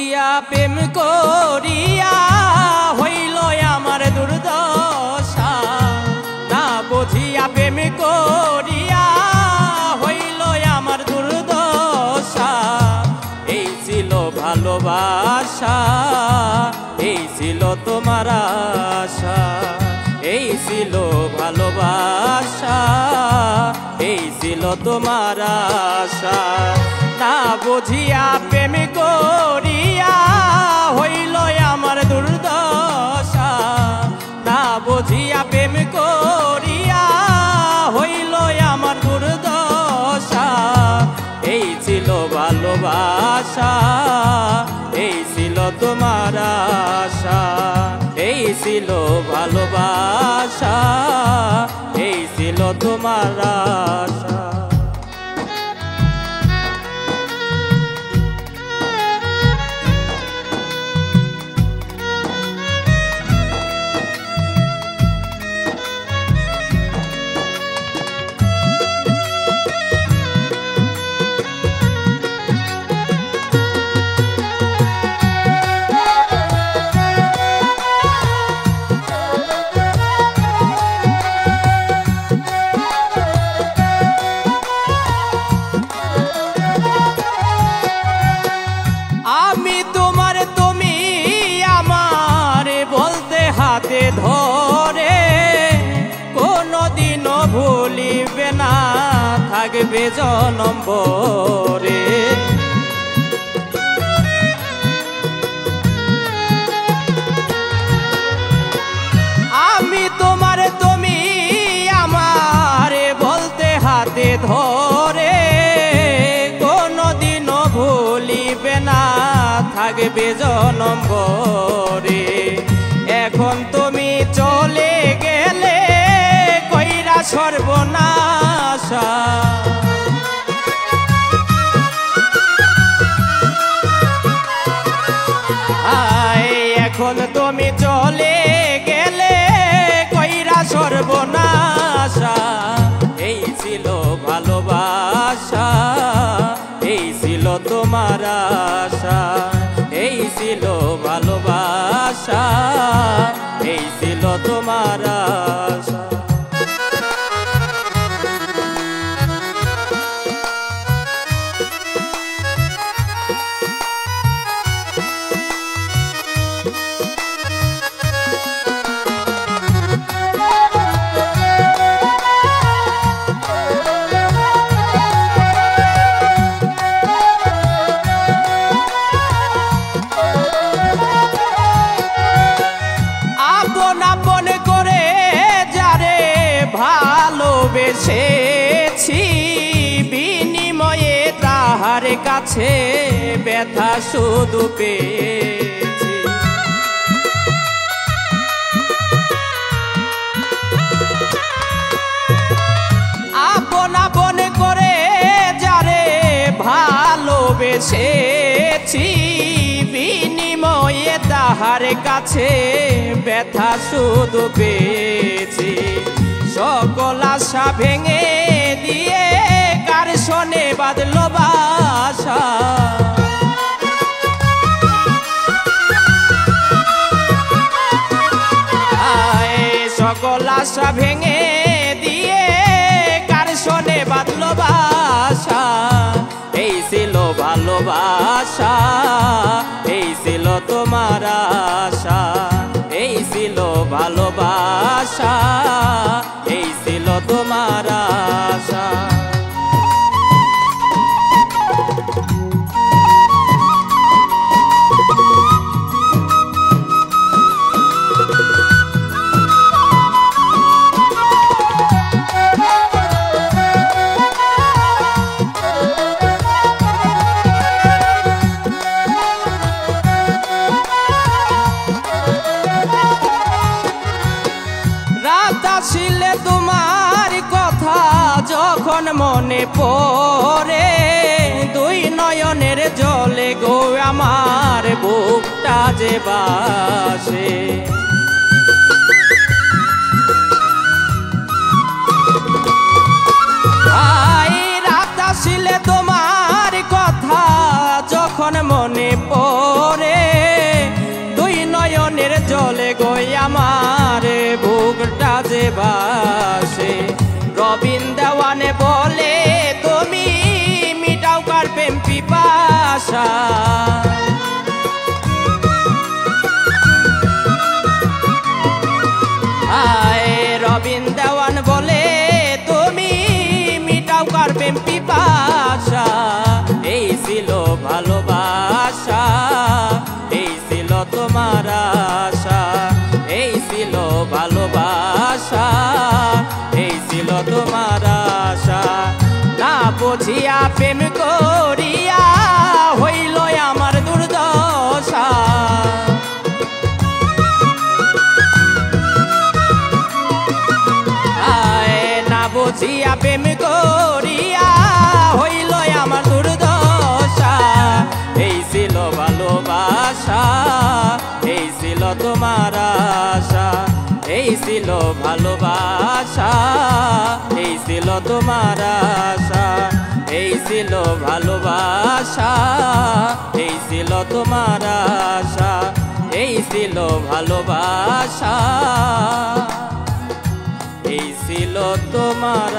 বুঝিয়া প্রেম করিয়া হইল আমার দুর্দশা, না বুঝিয়া প্রেম করিয়া হইল আমার দুর্দশা। এই ছিল ভালোবাসা, এই ছিল তোমার আশা, এই ছিল ভালোবাসা, এই ছিল তোমার আশা। না বুঝিয়া প্রেম করিয়া হইল আমার দুর্দশা, না বুঝিয়া প্রেম করিয়া হইল আমার দুর্দশা। এই ছিল ভালোবাসা, এই ছিল তোমার আশা, এই ছিল ভালোবাসা, এই ছিল তোমার আশা। হাতে ধরে কোনদিনও ভুলিবে না, থাকবে জনম ভরে। আমি তোমার তুমি আমার বলতে হাতে ধরে কোনদিনও ভুলিবে না, থাকবে জনম ভরে। এখন তুমি চলে গেলে কইরা সর্বনাশা, এখন তুমি চলে গেলে কইরা সর্বনাশা। এই ছিল ভালোবাসা, এই ছিল তোমার আশা, এই ছিল ভালোবাসা, এই ছিল তোমার আশা। ভালোবেসেছি বিনিময়ে তাহার কাছে ব্যথা শুধু পেয়েছি। আপন আপন করে যারে ভালোবেসেছি বিনিময়ে তাহার কাছে ব্যথা শুধু পেয়েছি। সকল আশা ভেঙে দিয়ে কার শোনে বাঁধলো বাসা, সকল আশা ভেঙে দিয়ে কার শোনে বাঁধলো বাসা। এই ছিল ভালোবাসা, এই ছিল তোমার আশা, এই ছিল ভালোবাসা, এই ছিল তোমার আশা। আসিলে তোমার কথা যখন মনে পড়ে, দুই নয়নের জলে গো আমার বুকটা যে বাসে। রাত আসিলে তোমার কথা যখন মনে পড়ে, বাসে। রবিন দেওয়ানে বলে তুমি মিটাও কার প্রেম পিপাসা। রবিন দেওয়ান বলে তুমি মিটাও কার প্রেম পিপাসা। এই ছিল ভালোবাসা, এই ছিল তোমার আশা। এই ছিল ভালোবাসা, এই ছিল তোমার আশা। না বুঝিয়া প্রেম করিয়া হইল আমার দুর্দশা। বুঝিয়া প্রেম করিয়া হইল আমার দুর্দশা। এই ছিল ভালোবাসা, এই ছিল তোমার আশা। এই ছিল ভালোবাসা, এই ছিল তোমার আশা। এই ছিল ভালোবাসা, এই ছিল তোমার আশা। এই ছিল ভালোবাসা, এই ছিল তোমার।